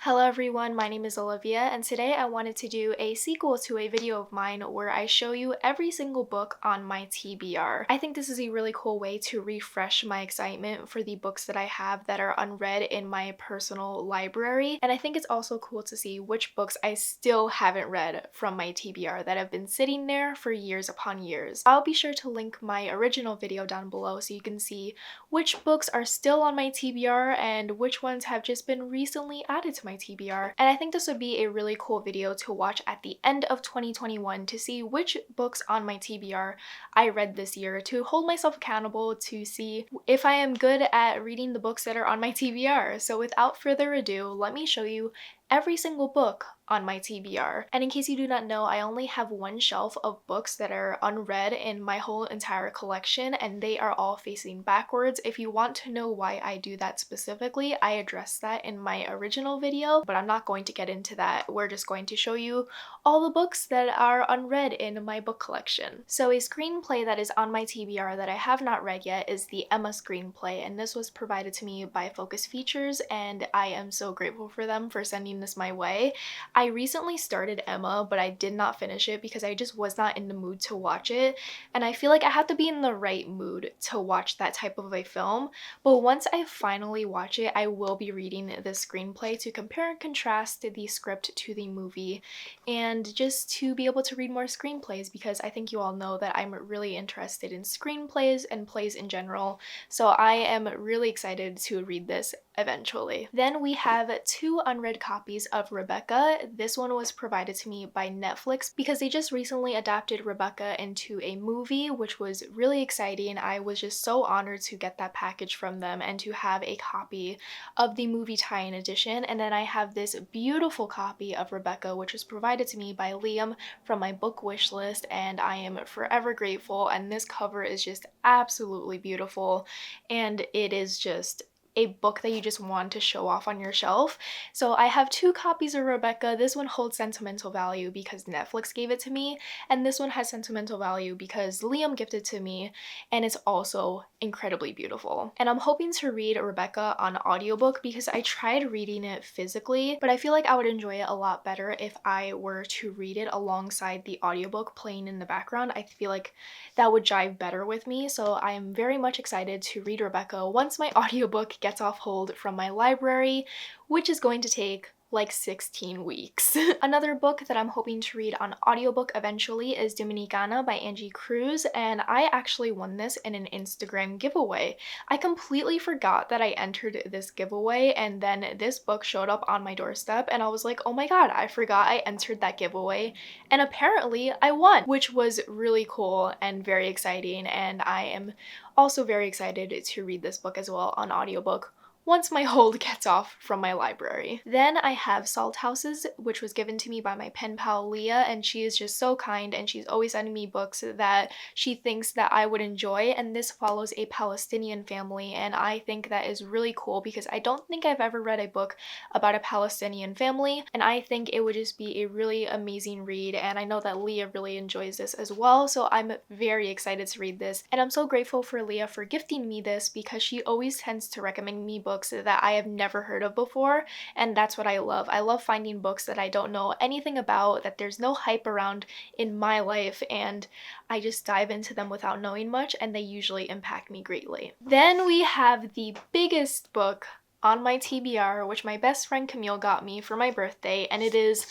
Hello everyone, my name is Olivia, and today I wanted to do a sequel to a video of mine where I show you every single book on my TBR. I think this is a really cool way to refresh my excitement for the books that I have that are unread in my personal library, and I think it's also cool to see which books I still haven't read from my TBR that have been sitting there for years upon years. I'll be sure to link my original video down below so you can see which books are still on my TBR and which ones have just been recently added to my TBR. And I think this would be a really cool video to watch at the end of 2021 to see which books on my TBR I read this year, to hold myself accountable to see if I am good at reading the books that are on my TBR. So without further ado, let me show you every single book on my TBR. And in case you do not know, I only have one shelf of books that are unread in my whole entire collection, and they are all facing backwards. If you want to know why I do that specifically, I addressed that in my original video, but I'm not going to get into that. We're just going to show you all the books that are unread in my book collection. So a screenplay that is on my TBR that I have not read yet is the Emma screenplay, and this was provided to me by Focus Features, and I am so grateful for them for sending this my way. I recently started Emma, but I did not finish it because I just was not in the mood to watch it, and I feel like I have to be in the right mood to watch that type of a film. But once I finally watch it, I will be reading the screenplay to compare and contrast the script to the movie, and just to be able to read more screenplays, because I think you all know that I'm really interested in screenplays and plays in general, so I am really excited to read this eventually. Then we have two unread copies of Rebecca. This one was provided to me by Netflix because they just recently adapted Rebecca into a movie, which was really exciting. I was just so honored to get that package from them and to have a copy of the movie tie-in edition. And then I have this beautiful copy of Rebecca, which was provided to me by Liam from my book wish list, and I am forever grateful. And this cover is just absolutely beautiful, and it is just a book that you just want to show off on your shelf. So I have two copies of Rebecca. This one holds sentimental value because Netflix gave it to me, and this one has sentimental value because Liam gifted it to me, and it's also incredibly beautiful. And I'm hoping to read Rebecca on audiobook because I tried reading it physically, but I feel like I would enjoy it a lot better if I were to read it alongside the audiobook playing in the background. I feel like that would jive better with me, so I'm very much excited to read Rebecca once my audiobook gets off hold from my library, which is going to take like 16 weeks. Another book that I'm hoping to read on audiobook eventually is Dominicana by Angie Cruz, and I actually won this in an Instagram giveaway. I completely forgot that I entered this giveaway, and then this book showed up on my doorstep, and I was like, oh my god, I forgot I entered that giveaway, and apparently I won, which was really cool and very exciting, and I am also very excited to read this book as well on audiobook once my hold gets off from my library. Then I have Salt Houses, which was given to me by my pen pal Leah, and she is just so kind, and she's always sending me books that she thinks that I would enjoy, and this follows a Palestinian family, and I think that is really cool because I don't think I've ever read a book about a Palestinian family, and I think it would just be a really amazing read, and I know that Leah really enjoys this as well, so I'm very excited to read this, and I'm so grateful for Leah for gifting me this because she always tends to recommend me books that I have never heard of before, and that's what I love. I love finding books that I don't know anything about, that there's no hype around in my life, and I just dive into them without knowing much, and they usually impact me greatly. Then we have the biggest book on my TBR, which my best friend Camille got me for my birthday, and it is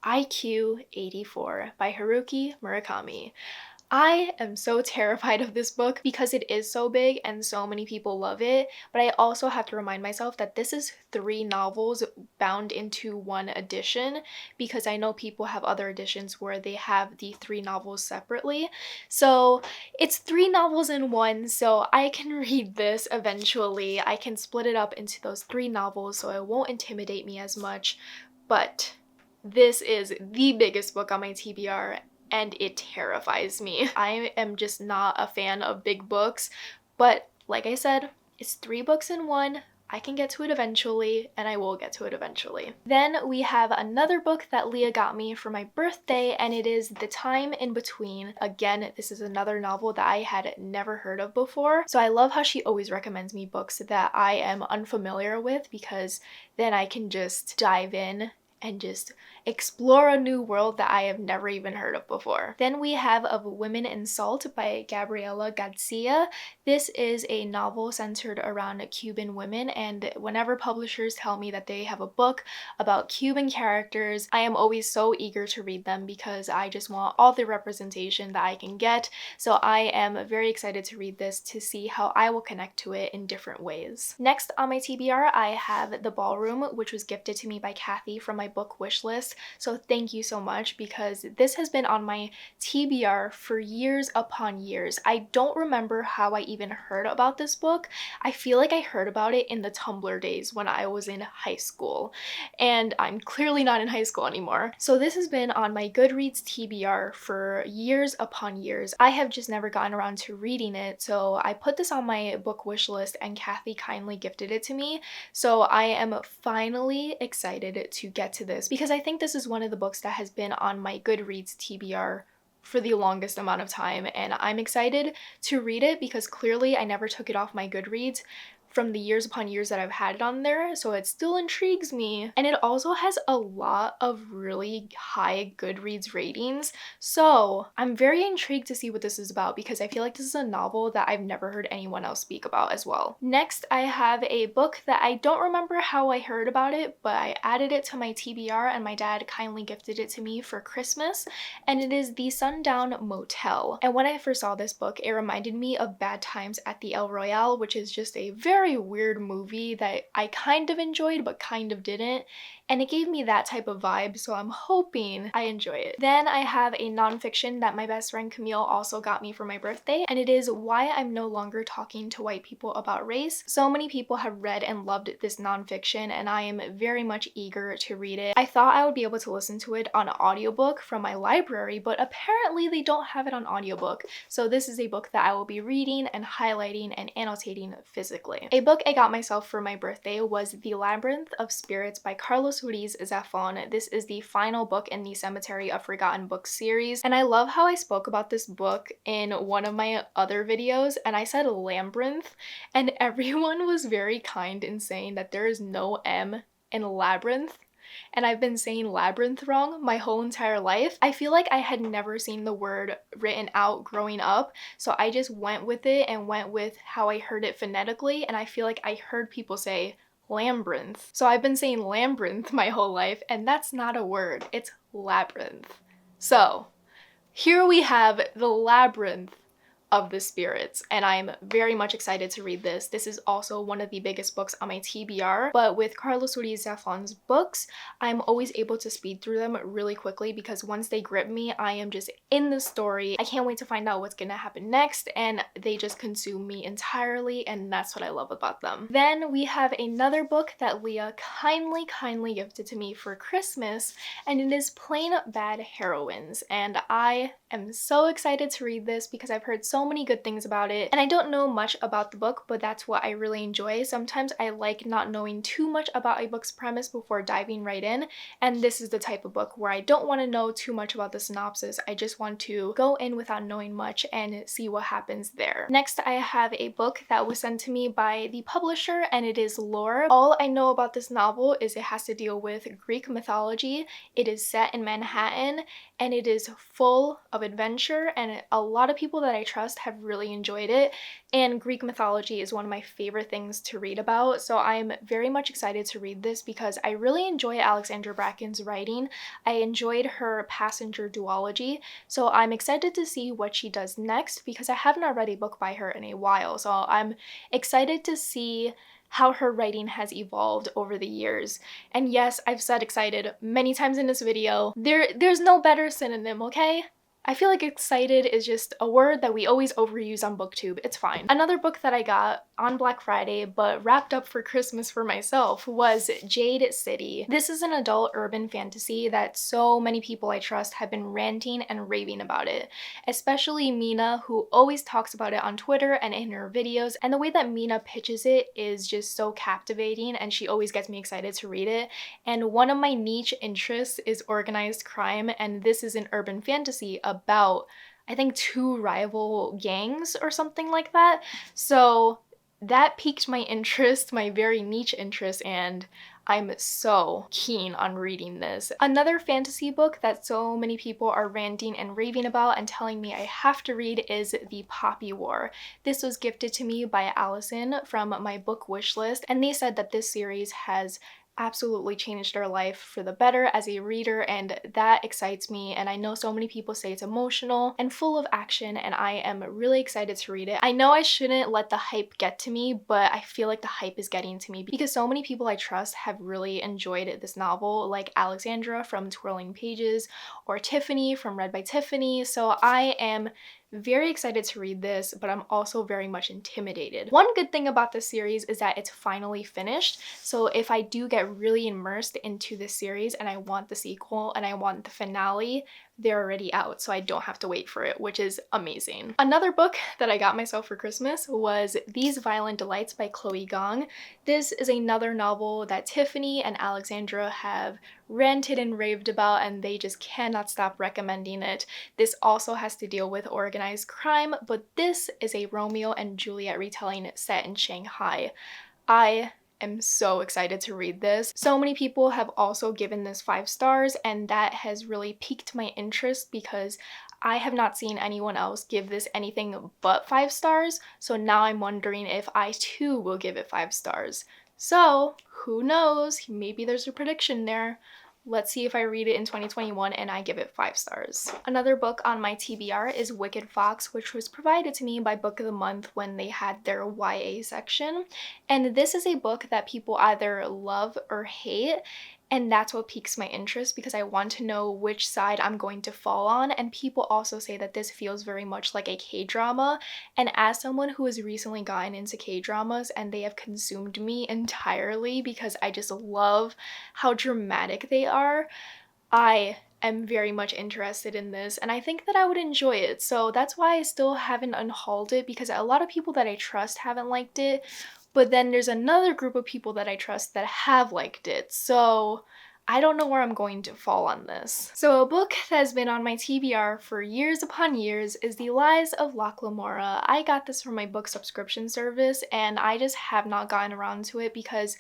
IQ 84 by Haruki Murakami. I am so terrified of this book because it is so big and so many people love it, but I also have to remind myself that this is 3 novels bound into one edition because I know people have other editions where they have the 3 novels separately. So it's 3 novels in one, so I can read this eventually. I can split it up into those 3 novels so it won't intimidate me as much, but this is the biggest book on my TBR, and it terrifies me. I am just not a fan of big books, but like I said, it's 3 books in one. I can get to it eventually, and I will get to it eventually. Then we have another book that Leah got me for my birthday, and it is The Time in Between. Again, this is another novel that I had never heard of before, so I love how she always recommends me books that I am unfamiliar with, because then I can just dive in and just explore a new world that I have never even heard of before. Then we have Of Women in Salt by Gabriela Garcia. This is a novel centered around Cuban women, and whenever publishers tell me that they have a book about Cuban characters, I am always so eager to read them because I just want all the representation that I can get. So I am very excited to read this to see how I will connect to it in different ways. Next on my TBR, I have The Ballroom, which was gifted to me by Kathy from my book wish list. So thank you so much, because this has been on my TBR for years upon years. I don't remember how I even heard about this book. I feel like I heard about it in the Tumblr days when I was in high school, and I'm clearly not in high school anymore. So this has been on my Goodreads TBR for years upon years. I have just never gotten around to reading it, so I put this on my book wish list and Kathy kindly gifted it to me. So I am finally excited to get to this, because I think this is one of the books that has been on my Goodreads TBR for the longest amount of time, and I'm excited to read it because clearly I never took it off my Goodreads from the years upon years that I've had it on there, so it still intrigues me. And it also has a lot of really high Goodreads ratings, so I'm very intrigued to see what this is about, because I feel like this is a novel that I've never heard anyone else speak about as well. Next, I have a book that I don't remember how I heard about it, but I added it to my TBR and my dad kindly gifted it to me for Christmas, and it is The Sundown Motel. And when I first saw this book, it reminded me of Bad Times at the El Royale, which is just a very weird movie that I kind of enjoyed but kind of didn't, and it gave me that type of vibe, so I'm hoping I enjoy it. Then I have a nonfiction that my best friend Camille also got me for my birthday, and it is Why I'm No Longer Talking to White People About Race. So many people have read and loved this nonfiction, and I am very much eager to read it. I thought I would be able to listen to it on audiobook from my library, but apparently they don't have it on audiobook, so this is a book that I will be reading and highlighting and annotating physically. A book I got myself for my birthday was The Labyrinth of Spirits by Carlos Ruiz Zafon. This is the final book in the Cemetery of Forgotten Books series, and I love how I spoke about this book in one of my other videos and I said labyrinth, and everyone was very kind in saying that there is no M in labyrinth, and I've been saying labyrinth wrong my whole entire life. I feel like I had never seen the word written out growing up, so I just went with it and went with how I heard it phonetically, and I feel like I heard people say labyrinth. So I've been saying labyrinth my whole life, and that's not a word, it's labyrinth. So here we have The Labyrinth of the Spirits, and I'm very much excited to read this. This is also one of the biggest books on my TBR, but with Carlos Ruiz Zafon's books, I'm always able to speed through them really quickly because once they grip me, I am just in the story. I can't wait to find out what's gonna happen next, and they just consume me entirely, and that's what I love about them. Then we have another book that Leah kindly gifted to me for Christmas, and it is Plain Bad Heroines, and I am so excited to read this because I've heard so many good things about it, and I don't know much about the book, but that's what I really enjoy. Sometimes I like not knowing too much about a book's premise before diving right in, and this is the type of book where I don't want to know too much about the synopsis. I just want to go in without knowing much and see what happens there. Next, I have a book that was sent to me by the publisher, and it is Lore. All I know about this novel is it has to deal with Greek mythology. It is set in Manhattan, and it is full of adventure, and a lot of people that I trust have really enjoyed it, and Greek mythology is one of my favorite things to read about, so I'm very much excited to read this because I really enjoy Alexandra Bracken's writing. I enjoyed her Passenger duology, so I'm excited to see what she does next because I have not read a book by her in a while, so I'm excited to see how her writing has evolved over the years. And yes, I've said excited many times in this video. There's no better synonym, okay? I feel like excited is just a word that we always overuse on BookTube. It's fine. Another book that I got on Black Friday but wrapped up for Christmas for myself was Jade City. This is an adult urban fantasy that so many people I trust have been ranting and raving about it, especially Mina, who always talks about it on Twitter and in her videos, and the way that Mina pitches it is just so captivating and she always gets me excited to read it. And one of my niche interests is organized crime, and this is an urban fantasy about, I think, two rival gangs or something like that. So that piqued my interest, my very niche interest, and I'm so keen on reading this. Another fantasy book that so many people are ranting and raving about and telling me I have to read is The Poppy War. This was gifted to me by Allison from my book wish list, and they said that this series has absolutely changed our life for the better as a reader, and that excites me. And I know so many people say it's emotional and full of action, and I am really excited to read it. I know I shouldn't let the hype get to me, but I feel like the hype is getting to me because so many people I trust have really enjoyed this novel, like Alexandra from Twirling Pages or Tiffany from Read by Tiffany. So I am very excited to read this, but I'm also very much intimidated. One good thing about this series is that it's finally finished, so if I do get really immersed into this series and I want the sequel and I want the finale, they're already out, so I don't have to wait for it, which is amazing. Another book that I got myself for Christmas was These Violent Delights by Chloe Gong. This is another novel that Tiffany and Alexandra have ranted and raved about, and they just cannot stop recommending it. This also has to deal with organized crime, but this is a Romeo and Juliet retelling set in Shanghai. I am so excited to read this. So many people have also given this 5 stars, and that has really piqued my interest because I have not seen anyone else give this anything but 5 stars, so now I'm wondering if I too will give it 5 stars. So, who knows? Maybe there's a prediction there. Let's see if I read it in 2021 and I give it 5 stars. Another book on my TBR is Wicked Fox, which was provided to me by Book of the Month when they had their YA section. And this is a book that people either love or hate, and that's what piques my interest because I want to know which side I'm going to fall on. And people also say that this feels very much like a K-drama, and as someone who has recently gotten into K-dramas and they have consumed me entirely because I just love how dramatic they are, I am very much interested in this and I think that I would enjoy it. So that's why I still haven't unhauled it, because a lot of people that I trust haven't liked it, but then there's another group of people that I trust that have liked it. So I don't know where I'm going to fall on this. So a book that has been on my TBR for years upon years is The Lies of Locke Lamora. I got this from my book subscription service and I just have not gotten around to it because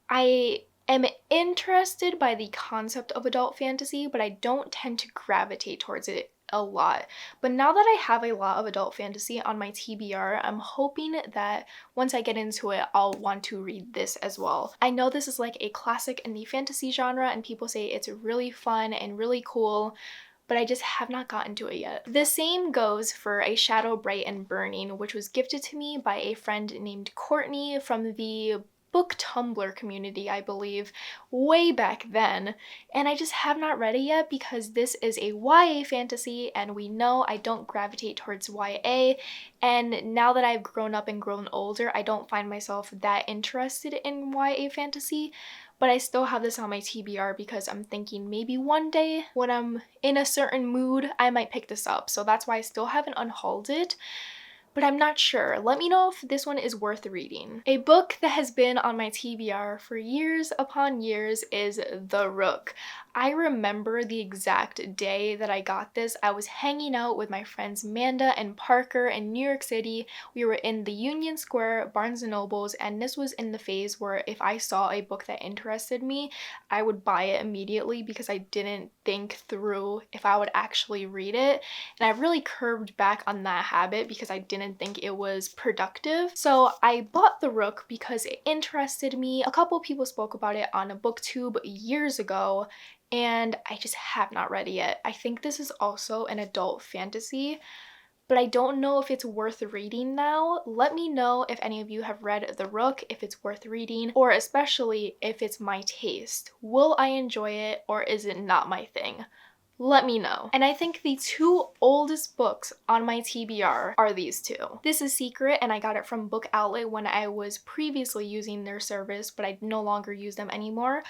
I am interested by the concept of adult fantasy, but I don't tend to gravitate towards it a lot. But now that I have a lot of adult fantasy on my TBR, I'm hoping that once I get into it, I'll want to read this as well. I know this is like a classic in the fantasy genre and people say it's really fun and really cool, but I just have not gotten to it yet. The same goes for A Shadow Bright and Burning, which was gifted to me by a friend named Courtney from the book Tumblr community, I believe, way back then, and I just have not read it yet because this is a YA fantasy and we know I don't gravitate towards YA, and now that I've grown up and grown older, I don't find myself that interested in YA fantasy, but I still have this on my TBR because I'm thinking maybe one day when I'm in a certain mood, I might pick this up, so that's why I still haven't unhauled it. But I'm not sure. Let me know if this one is worth reading. A book that has been on my TBR for years upon years is The Rook. I remember the exact day that I got this. I was hanging out with my friends Manda and Parker in New York City. We were in the Union Square Barnes & Nobles, and this was in the phase where if I saw a book that interested me, I would buy it immediately because I didn't think through if I would actually read it. And I've really curbed back on that habit because I didn't think it was productive. So I bought The Rook because it interested me. A couple people spoke about it on a booktube years ago, and I just have not read it yet. I think this is also an adult fantasy, but I don't know if it's worth reading now. Let me know if any of you have read The Rook, if it's worth reading, or especially if it's my taste. Will I enjoy it or is it not my thing? Let me know. And I think the two oldest books on my TBR are these two. This is Secret, and I got it from Book Outlet when I was previously using their service, but I no longer use them anymore.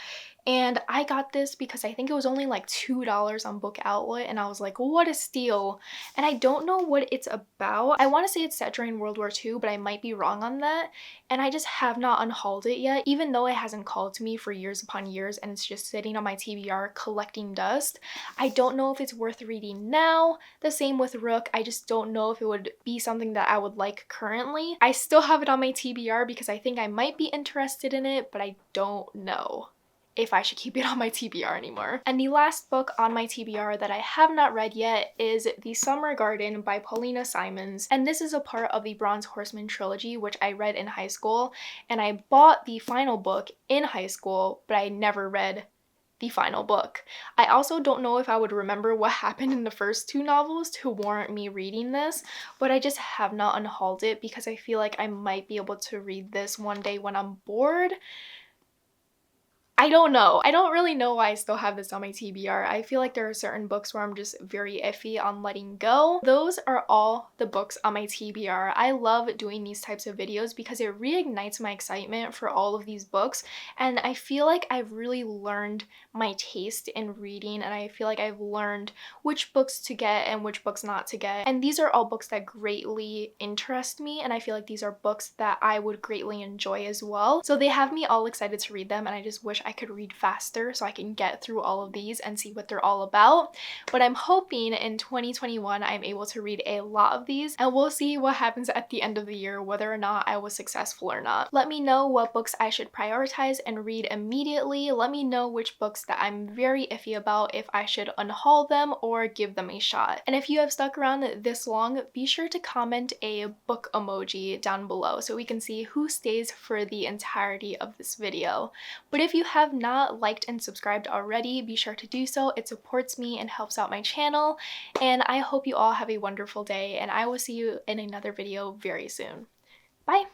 And I got this because I think it was only like $2 on Book Outlet, and I was like, what a steal. And I don't know what it's about. I want to say it's set during World War II, but I might be wrong on that. And I just have not unhauled it yet, even though it hasn't called to me for years upon years and it's just sitting on my TBR collecting dust. I don't know if it's worth reading now. The same with Rook. I just don't know if it would be something that I would like currently. I still have it on my TBR because I think I might be interested in it, but I don't know if I should keep it on my TBR anymore. And the last book on my TBR that I have not read yet is The Summer Garden by Paulina Simons. And this is a part of the Bronze Horseman trilogy, which I read in high school. And I bought the final book in high school, but I never read the final book. I also don't know if I would remember what happened in the first two novels to warrant me reading this, but I just have not unhauled it because I feel like I might be able to read this one day when I'm bored. I don't know. I don't really know why I still have this on my TBR. I feel like there are certain books where I'm just very iffy on letting go. Those are all the books on my TBR. I love doing these types of videos because it reignites my excitement for all of these books, and I feel like I've really learned my taste in reading, and I feel like I've learned which books to get and which books not to get. And these are all books that greatly interest me, and I feel like these are books that I would greatly enjoy as well. So they have me all excited to read them, and I just wish I could read faster so I can get through all of these and see what they're all about. But I'm hoping in 2021 I'm able to read a lot of these, and we'll see what happens at the end of the year, whether or not I was successful or not. Let me know what books I should prioritize and read immediately. Let me know which books that I'm very iffy about, if I should unhaul them or give them a shot. And if you have stuck around this long, be sure to comment a book emoji down below so we can see who stays for the entirety of this video. But if you have not liked and subscribed already, be sure to do so. It supports me and helps out my channel. And I hope you all have a wonderful day, and I will see you in another video very soon. Bye!